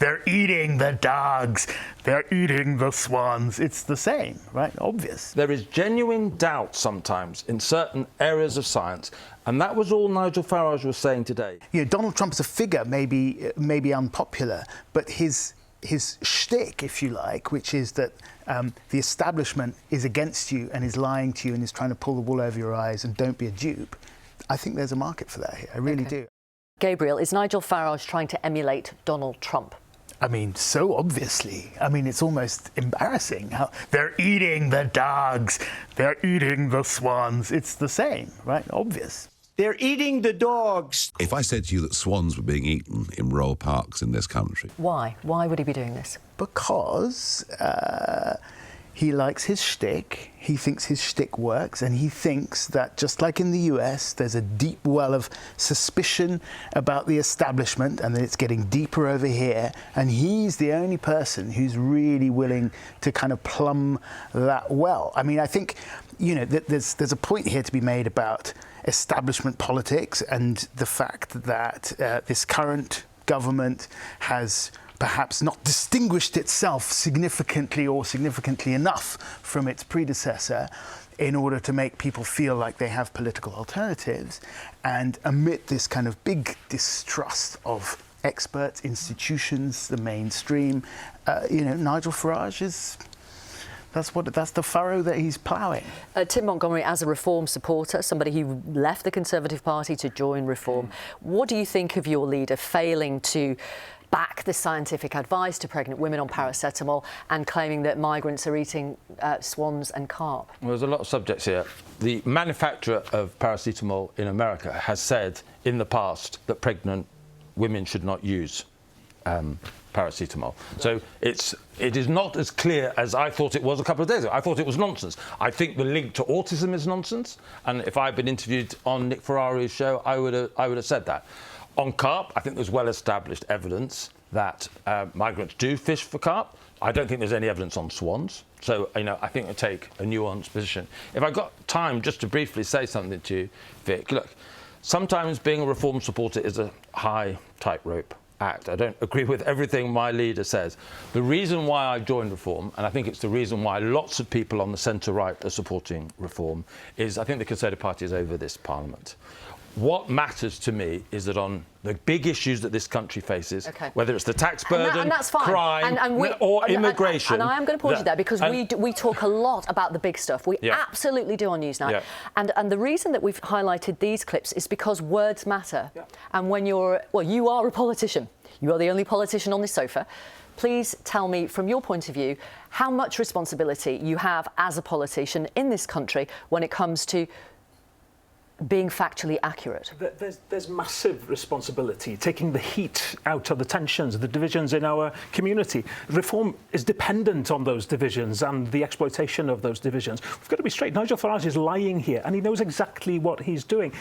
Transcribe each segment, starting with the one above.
they're eating the dogs, they're eating the swans. It's the same, right? Obvious. There is genuine doubt sometimes in certain areas of science, and that was all Nigel Farage was saying today. You know, Donald Trump as a figure may be unpopular, but his shtick, if you like, which is that the establishment is against you and is lying to you and is trying to pull the wool over your eyes and don't be a dupe, I think there's a market for that here. I really do. Gabriel, is Nigel Farage trying to emulate Donald Trump? I mean, so obviously. I mean, it's almost embarrassing how they're eating the dogs, they're eating the swans. It's the same, right? Obvious. They're eating the dogs. If I said to you that swans were being eaten in royal parks in this country... Why? Why would he be doing this? Because he likes his shtick, he thinks his shtick works, and he thinks that, just like in the US, there's a deep well of suspicion about the establishment, and that it's getting deeper over here, and he's the only person who's really willing to kind of plumb that well. I mean, I think, you know, there's a point here to be made about establishment politics and the fact that this current government has perhaps not distinguished itself significantly or significantly enough from its predecessor in order to make people feel like they have political alternatives. And amid this kind of big distrust of experts, institutions, the mainstream, you know, Nigel Farage is... That's the furrow that he's ploughing. Tim Montgomerie, as a Reform supporter, somebody who left the Conservative Party to join Reform, what do you think of your leader failing to back the scientific advice to pregnant women on paracetamol and claiming that migrants are eating swans and carp? Well, there's a lot of subjects here. The manufacturer of paracetamol in America has said in the past that pregnant women should not use paracetamol. So it is not as clear as I thought it was a couple of days ago. I thought it was nonsense. I think the link to autism is nonsense, and if I'd been interviewed on Nick Ferrari's show, I would have said that. On carp, I think there's well-established evidence that migrants do fish for carp. I don't think there's any evidence on swans. So, you know, I think I'll take a nuanced position. If I got time just to briefly say something to you, Vic, look, sometimes being a Reform supporter is a high tightrope act. I don't agree with everything my leader says. The reason why I joined Reform, and I think it's the reason why lots of people on the centre-right are supporting Reform, is I think the Conservative Party is over this Parliament. What matters to me is that on the big issues that this country faces, whether it's the tax burden, crime, or immigration... And I am going to pause you there, because we talk a lot about the big stuff. We absolutely do on Newsnight. Yeah. And the reason that we've highlighted these clips is because words matter. Yeah. And when you are a politician. You are the only politician on this sofa. Please tell me, from your point of view, how much responsibility you have as a politician in this country when it comes to being factually accurate. There's massive responsibility, taking the heat out of the tensions, the divisions in our community. Reform is dependent on those divisions and the exploitation of those divisions. We've got to be straight. Nigel Farage is lying here, and he knows exactly what he's doing.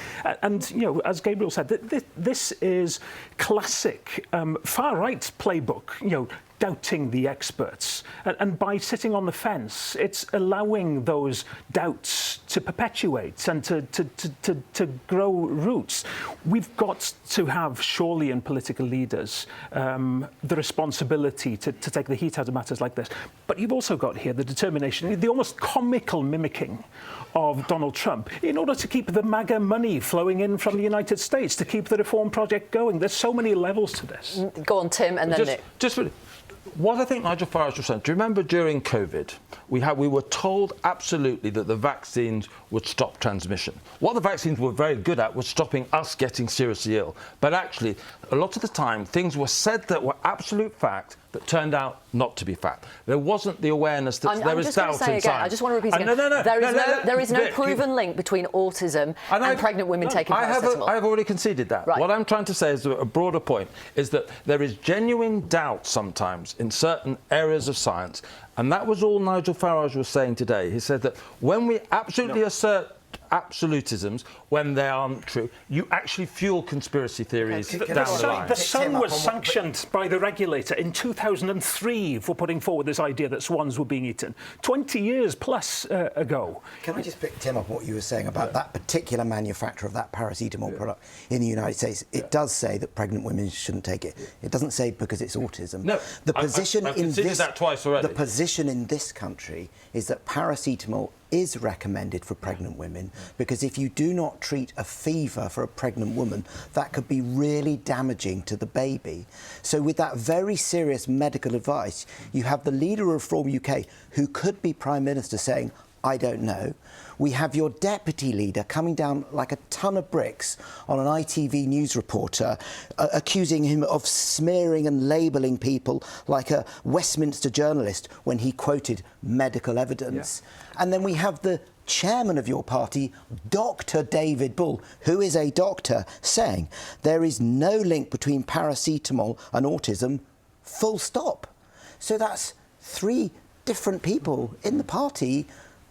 And, you know, as Gabriel said, this is classic far-right playbook, you know, doubting the experts. And by sitting on the fence, it's allowing those doubts to perpetuate and to grow roots. We've got to have, surely, in political leaders, the responsibility to take the heat out of matters like this. But you've also got here the determination, the almost comical mimicking of Donald Trump in order to keep the MAGA money flowing in from the United States, to keep the Reform project going. There's so many levels to this. Go on, Tim, and then Nick. What I think Nigel Farage was saying, do you remember during COVID, we were told absolutely that the vaccines would stop transmission. What the vaccines were very good at was stopping us getting seriously ill. But actually, a lot of the time, things were said that were absolute fact that turned out not to be fact. There wasn't the awareness that there is doubt in science. I just want to repeat again. There is no proven link between autism and pregnant women taking paracetamol. I have already conceded that. Right. What I'm trying to say is a broader point, is that there is genuine doubt sometimes in certain areas of science, and that was all Nigel Farage was saying today. He said that when we absolutely assert absolutisms when they aren't true, you actually fuel conspiracy theories down the line. The Sun was sanctioned by the regulator in 2003 for putting forward this idea that swans were being eaten, 20 years plus ago. Can I just pick Tim up what you were saying about that particular manufacturer of that paracetamol product in the United States? It does say that pregnant women shouldn't take it. It doesn't say because it's autism. No, the position I've considered that twice already. The position in this country is that paracetamol is recommended for pregnant women because if you do not treat a fever for a pregnant woman, that could be really damaging to the baby. So with that very serious medical advice, you have the leader of Reform UK, who could be Prime Minister, saying, I don't know. We have your deputy leader coming down like a ton of bricks on an ITV news reporter, accusing him of smearing and labelling people like a Westminster journalist when he quoted medical evidence. Yeah. And then we have the chairman of your party, Dr. David Bull, who is a doctor, saying there is no link between paracetamol and autism, full stop. So that's three different people in the party.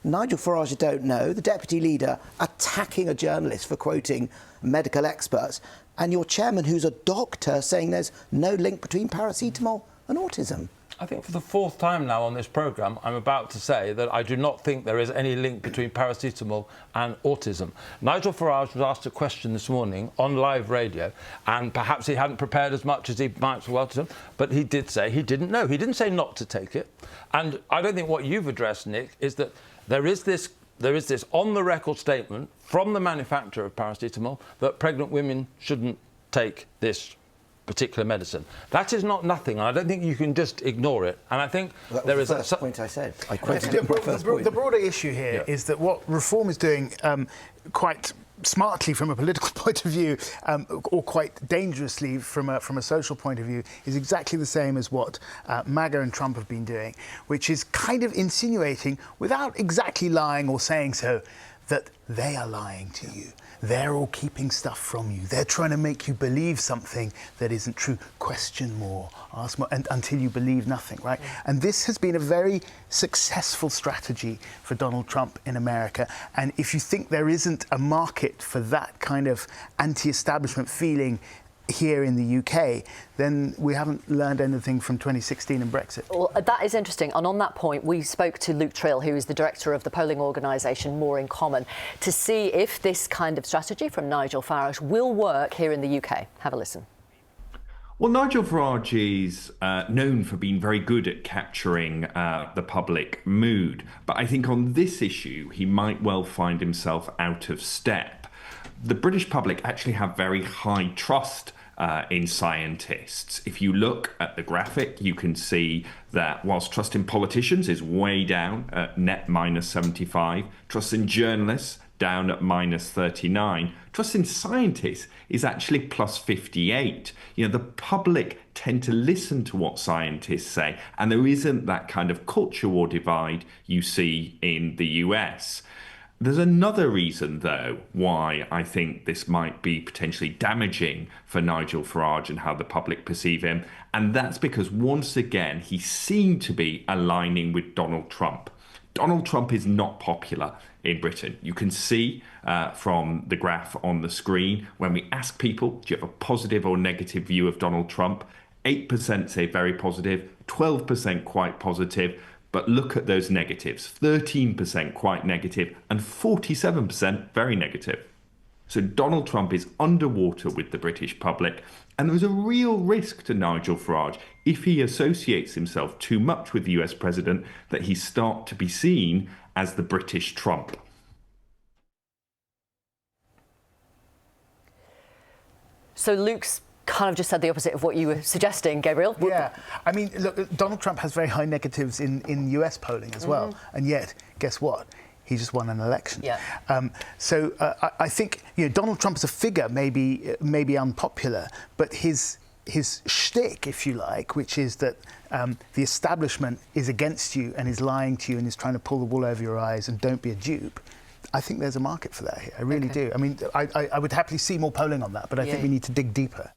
Nigel Farage, I don't know, the deputy leader attacking a journalist for quoting medical experts, and your chairman, who's a doctor, saying there's no link between paracetamol and autism. I think for the fourth time now on this programme, I'm about to say that I do not think there is any link between paracetamol and autism. Nigel Farage was asked a question this morning on live radio, and perhaps he hadn't prepared as much as he might well have done, but he did say he didn't know. He didn't say not to take it. And I don't think what you've addressed, Nick, is that there is this on-the-record statement from the manufacturer of paracetamol that pregnant women shouldn't take this particular medicine. That is not nothing, and I don't think you can just ignore it. And I think there is the first point I said. I quoted it. The broader issue here is that what Reform is doing quite smartly from a political point of view, or quite dangerously from a social point of view, is exactly the same as what MAGA and Trump have been doing, which is kind of insinuating, without exactly lying or saying so, that they are lying to you. They're all keeping stuff from you. They're trying to make you believe something that isn't true. Question more, ask more, and until you believe nothing, right? And this has been a very successful strategy for Donald Trump in America. And if you think there isn't a market for that kind of anti-establishment feeling here in the UK, then we haven't learned anything from 2016 and Brexit. Well, that is interesting. And on that point, we spoke to Luke Trill, who is the director of the polling organisation More in Common, to see if this kind of strategy from Nigel Farage will work here in the UK. Have a listen. Well, Nigel Farage is known for being very good at capturing the public mood. But I think on this issue, he might well find himself out of step. The British public actually have very high trust in scientists. If you look at the graphic, you can see that whilst trust in politicians is way down at net -75, trust in journalists down at -39, trust in scientists is actually +58. You know, the public tend to listen to what scientists say, and there isn't that kind of culture war divide you see in the US. There's another reason, though, why I think this might be potentially damaging for Nigel Farage and how the public perceive him, and that's because, once again, he seemed to be aligning with Donald Trump. Donald Trump is not popular in Britain. You can see from the graph on the screen, when we ask people, do you have a positive or negative view of Donald Trump? 8% say very positive, 12% quite positive. But look at those negatives, 13% quite negative and 47% very negative. So Donald Trump is underwater with the British public, and there's a real risk to Nigel Farage if he associates himself too much with the US president that he start to be seen as the British Trump. So Luke's kind of just said the opposite of what you were suggesting, Gabriel. Yeah, I mean, look, Donald Trump has very high negatives in US polling as well, and yet, guess what? He just won an election. Yeah. So I think, you know, Donald Trump as a figure may be unpopular, but his shtick, if you like, which is that the establishment is against you and is lying to you and is trying to pull the wool over your eyes and don't be a dupe. I think there's a market for that here. I really do. I mean, I would happily see more polling on that, but I think we need to dig deeper.